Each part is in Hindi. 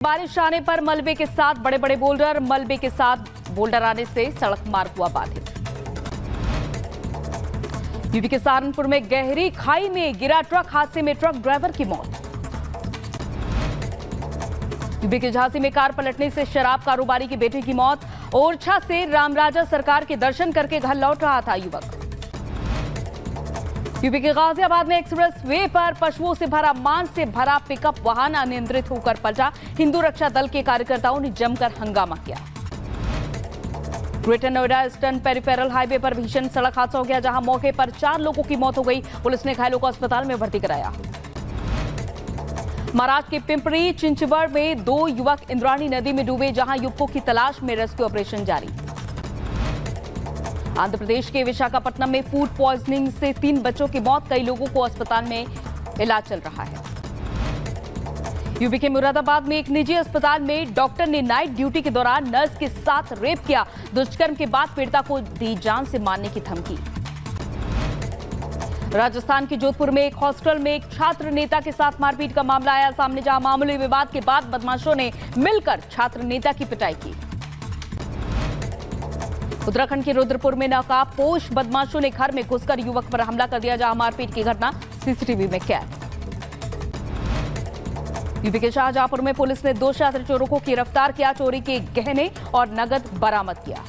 बारिश आने पर मलबे के साथ बड़े मलबे के साथ बोल्डर आने से सड़क मार्ग हुआ बाधित। यूपी के सहारनपुर में गहरी खाई में गिरा ट्रक, हादसे में ट्रक ड्राइवर की मौत। यूपी के झांसी में कार पलटने से शराब कारोबारी की बेटे की मौत। ओरछा से रामराजा सरकार के दर्शन करके घर लौट रहा था युवक। यूपी के गाजियाबाद में एक्सप्रेस वे पर पशुओं से भरा मांस से भरा पिकअप वाहन अनियंत्रित होकर पलटा। हिंदू रक्षा दल के कार्यकर्ताओं ने जमकर हंगामा किया। Greater Noida eastern peripheral highway पर भीषण सड़क हादसा हो गया, जहां मौके पर 4 लोगों की मौत हो गई। पुलिस ने घायलों को अस्पताल में भर्ती कराया। महाराष्ट्र के पिंपरी चिंचवड़ में 2 युवक इंद्राणी नदी में डूबे, जहां युवकों की तलाश में रेस्क्यू ऑपरेशन जारी। आंध्र प्रदेश के विशाखापट्टनम में फूड पॉइजनिंग से 3 बच्चों की मौत, कई लोगों को अस्पताल में इलाज चल रहा है। यूपी के मुरादाबाद में एक निजी अस्पताल में डॉक्टर ने नाइट ड्यूटी के दौरान नर्स के साथ रेप किया। दुष्कर्म के बाद पीड़िता को दी जान से मारने की धमकी। राजस्थान के जोधपुर में एक हॉस्टल में एक छात्र नेता के साथ मारपीट का मामला आया सामने, जहां मामूली विवाद के बाद बदमाशों ने मिलकर छात्र नेता की पिटाई की। उत्तराखंड के रुद्रपुर में नकाबपोश बदमाशों ने घर में घुसकर युवक पर हमला कर दिया, जहां मारपीट की घटना सीसीटीवी में कैद। यूपी के शाहजहांपुर में पुलिस ने 2 छात्र चोरों को गिरफ्तार किया, चोरी के गहने और नगद बरामद किया।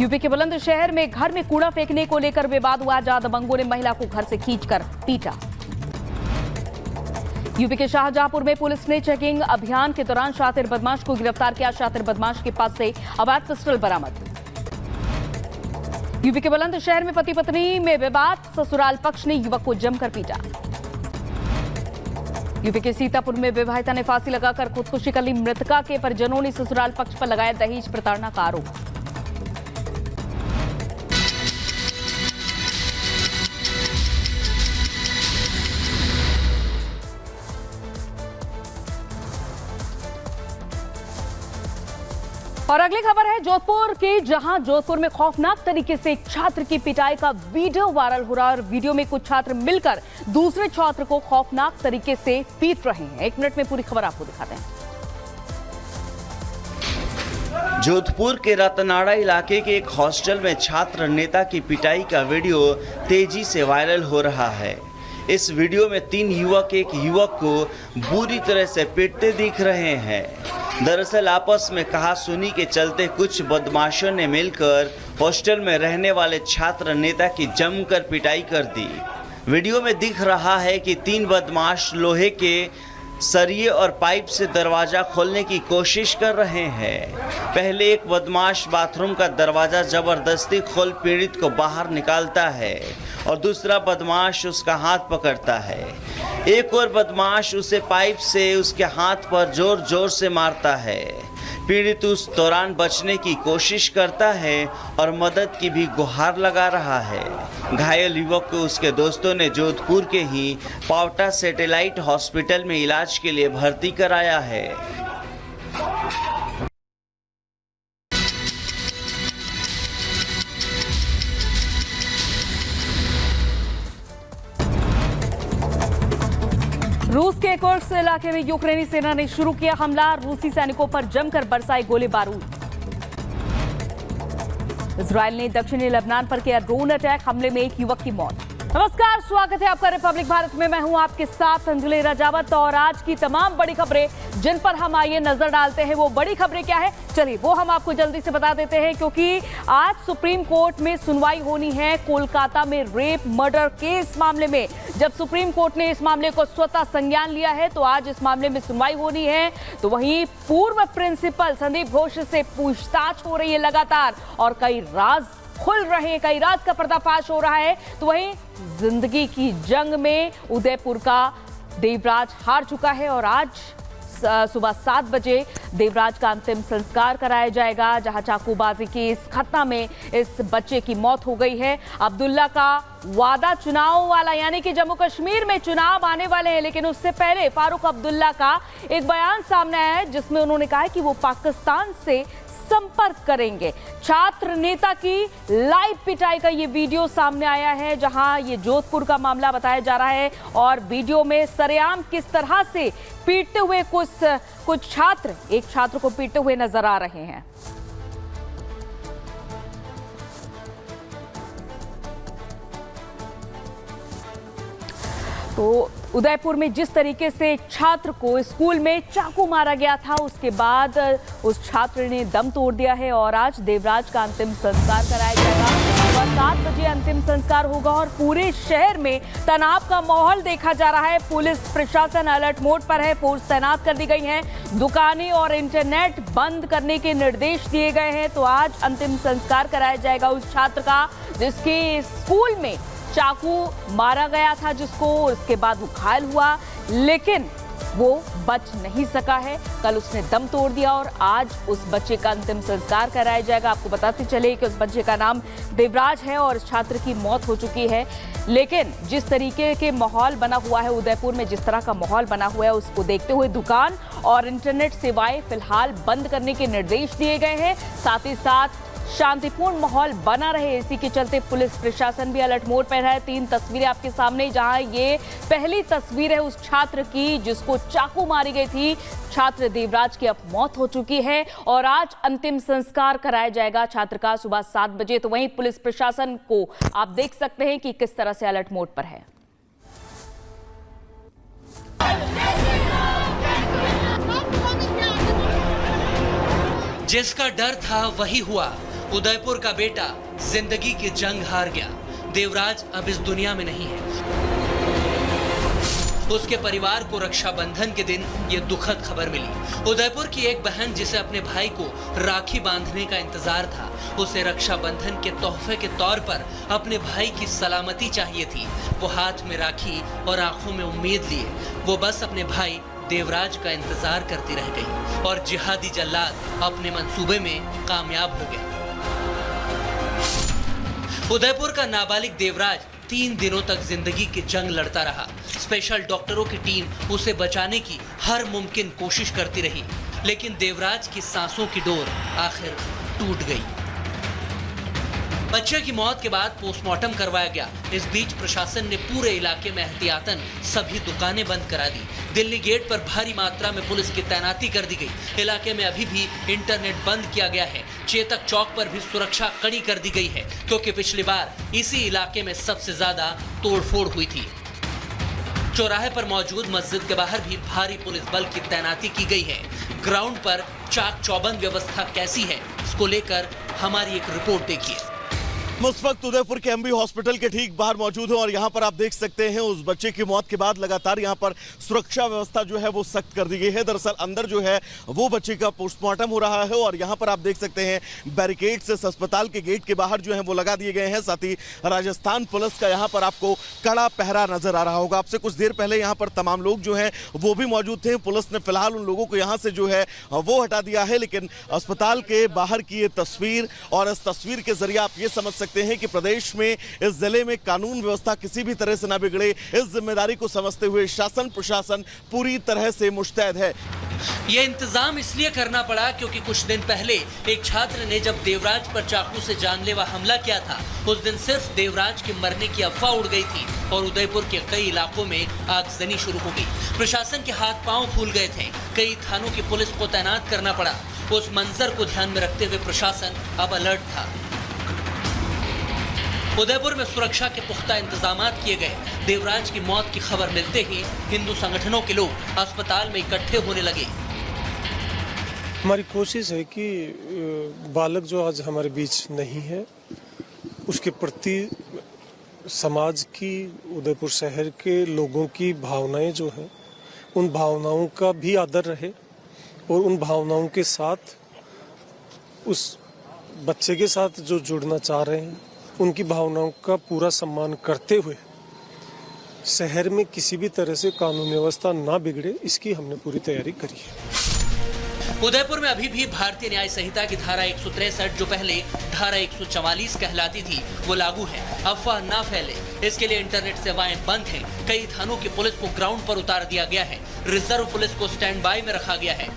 यूपी के बुलंदशहर में घर में कूड़ा फेंकने को लेकर विवाद हुआ, जहां दबंगों ने महिला को घर से खींचकर पीटा। यूपी के शाहजहांपुर में पुलिस ने चेकिंग अभियान के दौरान शातिर बदमाश को गिरफ्तार किया। शातिर बदमाश के पास से अवैध पिस्टल बरामद। यूपी के बुलंदशहर में पति पत्नी में विवाद, ससुराल पक्ष ने युवक को जमकर पीटा। यूपी के सीतापुर में विवाहिता ने फांसी लगाकर खुदकुशी कर ली, मृतका के परिजनों ने ससुराल पक्ष पर लगाया दहेज प्रताड़ना का आरोप। और अगली खबर है जोधपुर की, जहां जोधपुर में खौफनाक तरीके से एक छात्र की पिटाई का वीडियो वायरल हो रहा है और वीडियो में कुछ छात्र मिलकर दूसरे छात्र को खौफनाक तरीके से पीट रहे हैं। 1 मिनट में पूरी खबर आपको दिखाते हैं। जोधपुर के रतनाड़ा इलाके के एक हॉस्टल में छात्र नेता की पिटाई का वीडियो तेजी से वायरल हो रहा है। इस वीडियो में 3 युवक एक युवक को बुरी तरह से पीटते दिख रहे हैं। दरअसल आपस में कहासुनी के चलते कुछ बदमाशों ने मिलकर हॉस्टल में रहने वाले छात्र नेता की जमकर पिटाई कर दी। वीडियो में दिख रहा है कि 3 बदमाश लोहे के सरिये और पाइप से दरवाज़ा खोलने की कोशिश कर रहे हैं। पहले एक बदमाश बाथरूम का दरवाज़ा ज़बरदस्ती खोल पीड़ित को बाहर निकालता है और दूसरा बदमाश उसका हाथ पकड़ता है। एक और बदमाश उसे पाइप से उसके हाथ पर जोर जोर से मारता है। पीड़ित उस दौरान बचने की कोशिश करता है और मदद की भी गुहार लगा रहा है। घायल युवक को उसके दोस्तों ने जोधपुर के ही पावटा सैटेलाइट हॉस्पिटल में इलाज के लिए भर्ती कराया है। रूस के कुर्स्क इलाके में यूक्रेनी सेना ने शुरू किया हमला, रूसी सैनिकों पर जमकर बरसाए गोले बारूद। इजरायल ने दक्षिणी लेबनान पर किया ड्रोन अटैक, हमले में एक युवक की मौत। नमस्कार, स्वागत है आपका रिपब्लिक भारत में। मैं हूं आपके साथ अंजलि राजावत और आज की तमाम बड़ी खबरें जिन पर हम आइए नजर डालते हैं, वो बड़ी खबरें क्या है, चलिए वो हम आपको जल्दी से बता देते हैं। क्योंकि आज सुप्रीम कोर्ट में सुनवाई होनी है कोलकाता में रेप मर्डर केस मामले में। जब सुप्रीम कोर्ट ने इस मामले को स्वतः संज्ञान लिया है तो आज इस मामले में सुनवाई होनी है। तो वहीं पूर्व प्रिंसिपल संदीप घोष से पूछताछ हो रही है लगातार और कई राज खुल रहे हैं, कई राज का पर्दाफाश हो रहा है। तो वहीं जिंदगी की जंग में उदयपुर का देवराज हार चुका है और आज सुबह 7 बजे देवराज का अंतिम संस्कार कराया जाएगा, जहां चाकूबाजी की इस घटना में इस बच्चे की मौत हो गई है। अब्दुल्ला का वादा चुनाव वाला, यानी कि जम्मू कश्मीर में चुनाव आने वाले हैं, लेकिन उससे पहले फारूक अब्दुल्ला का एक बयान सामने आया है जिसमें उन्होंने कहा है कि वो पाकिस्तान से संपर्क करेंगे। छात्र नेता की लाइव पिटाई का ये वीडियो सामने आया है, जहां ये जोधपुर का मामला बताया जा रहा है और वीडियो में सरेआम किस तरह से पीटते हुए कुछ छात्र एक छात्र को पीटते हुए नजर आ रहे हैं। तो उदयपुर में जिस तरीके से छात्र को स्कूल में चाकू मारा गया था, उसके बाद उस छात्र ने दम तोड़ दिया है और आज देवराज का अंतिम संस्कार कराया जाएगा। सुबह 7 बजे अंतिम संस्कार होगा और पूरे शहर में तनाव का माहौल देखा जा रहा है। पुलिस प्रशासन अलर्ट मोड पर है, फोर्स तैनात कर दी गई है, दुकानें और इंटरनेट बंद करने के निर्देश दिए गए हैं। तो आज अंतिम संस्कार कराया जाएगा उस छात्र का जिसके स्कूल में चाकू मारा गया था, जिसको उसके बाद वो घायल हुआ, लेकिन वो बच नहीं सका है। कल उसने दम तोड़ दिया और आज उस बच्चे का अंतिम संस्कार कराया जाएगा। आपको बताते चले कि उस बच्चे का नाम देवराज है और इस छात्र की मौत हो चुकी है। लेकिन जिस तरीके के माहौल बना हुआ है उदयपुर में, जिस तरह का माहौल बना हुआ है, उसको देखते हुए दुकान और इंटरनेट सेवाएं फिलहाल बंद करने के निर्देश दिए गए हैं। साथ ही साथ शांतिपूर्ण माहौल बना रहे, इसी के चलते पुलिस प्रशासन भी अलर्ट मोड पर है। 3 तस्वीरें आपके सामने, जहां ये पहली तस्वीर है उस छात्र की जिसको चाकू मारी गई थी। छात्र देवराज की अब मौत हो चुकी है और आज अंतिम संस्कार कराया जाएगा छात्र का सुबह 7 बजे। तो वहीं पुलिस प्रशासन को आप देख सकते हैं कि किस तरह से अलर्ट मोड पर है। जिसका डर था वही हुआ। उदयपुर का बेटा जिंदगी की जंग हार गया। देवराज अब इस दुनिया में नहीं है। उसके परिवार को रक्षाबंधन के दिन ये दुखद खबर मिली। उदयपुर की एक बहन जिसे अपने भाई को राखी बांधने का इंतजार था, उसे रक्षाबंधन के तोहफे के तौर पर अपने भाई की सलामती चाहिए थी। वो हाथ में राखी और आंखों में उम्मीद लिए वो बस अपने भाई देवराज का इंतजार करती रह गई और जिहादी जल्लाद अपने मंसूबे में कामयाब हो गया। उदयपुर का नाबालिग देवराज 3 दिनों तक जिंदगी की जंग लड़ता रहा। स्पेशल डॉक्टरों की टीम उसे बचाने की हर मुमकिन कोशिश करती रही, लेकिन देवराज की सांसों की डोर आखिर टूट गई। बच्चे की मौत के बाद पोस्टमार्टम करवाया गया। इस बीच प्रशासन ने पूरे इलाके में एहतियातन सभी दुकानें बंद करा दी। दिल्ली गेट पर भारी मात्रा में पुलिस की तैनाती कर दी गई। इलाके में अभी भी इंटरनेट बंद किया गया है। चेतक चौक पर भी सुरक्षा कड़ी कर दी गई है, क्योंकि पिछली बार इसी इलाके में सबसे ज्यादा तोड़फोड़ हुई थी। चौराहे पर मौजूद मस्जिद के बाहर भी भारी पुलिस बल की तैनाती की गई है। ग्राउंड पर चाक चौबंद व्यवस्था कैसी है, इसको लेकर हमारी एक रिपोर्ट देखिए। उस वक्त उदयपुर के एमबी हॉस्पिटल के ठीक बाहर मौजूद हूं और यहां पर आप देख सकते हैं उस बच्चे की मौत के बाद लगातार यहां पर सुरक्षा व्यवस्था जो है वो सख्त कर दी गई है। दरअसल अंदर जो है वो बच्चे का पोस्टमार्टम हो रहा है और यहां पर आप देख सकते हैं बैरिकेड्स इस अस्पताल के गेट के बाहर जो है वो लगा दिए गए हैं। साथ ही राजस्थान पुलिस का यहां पर आपको कड़ा पहरा नजर आ रहा होगा। आपसे कुछ देर पहले यहां पर तमाम लोग जो हैं वो भी मौजूद थे। पुलिस ने फिलहाल उन लोगों को यहां से जो है वो हटा दिया है, लेकिन अस्पताल के बाहर की ये तस्वीर और इस तस्वीर के जरिए आप ये समझ सकते हैं कि प्रदेश में इस जिले में कानून व्यवस्था किसी भी तरह से ना बिगड़े, इस जिम्मेदारी को समझते हुए शासन प्रशासन पूरी तरह से मुस्तैद है। यह इंतजाम इसलिए करना पड़ा क्योंकि कुछ दिन पहले एक छात्र ने जब देवराज पर चाकू से जानलेवा हमला किया था, उस दिन सिर्फ देवराज के मरने की अफवाह उड़ गई थी और उदयपुर के कई इलाकों में आगजनी शुरू हो गई। प्रशासन के हाथ पांव फूल गए थे। कई थानों की पुलिस को तैनात करना पड़ा। उस मंजर को ध्यान में रखते हुए प्रशासन अब अलर्ट था। उदयपुर में सुरक्षा के पुख्ता इंतजाम किए गए। देवराज की मौत की खबर मिलते ही हिंदू संगठनों के लोग अस्पताल में इकट्ठे होने लगे। हमारी कोशिश है कि बालक जो आज हमारे बीच नहीं है, उसके प्रति समाज की, उदयपुर शहर के लोगों की भावनाएं जो हैं, उन भावनाओं का भी आदर रहे और उन भावनाओं के साथ उस बच्चे के साथ जो जुड़ना चाह रहे हैं उनकी भावनाओं का पूरा सम्मान करते हुए शहर में किसी भी तरह से कानून व्यवस्था ना बिगड़े, इसकी हमने पूरी तैयारी करी है। उदयपुर में अभी भी भारतीय न्याय संहिता की धारा 163 जो पहले धारा 144 कहलाती थी वो लागू है। अफवाह ना फैले, इसके लिए इंटरनेट सेवाएं बंद हैं। कई थानों की पुलिस को ग्राउंड पर उतार दिया गया है। रिजर्व पुलिस को स्टैंड बाय में रखा गया है।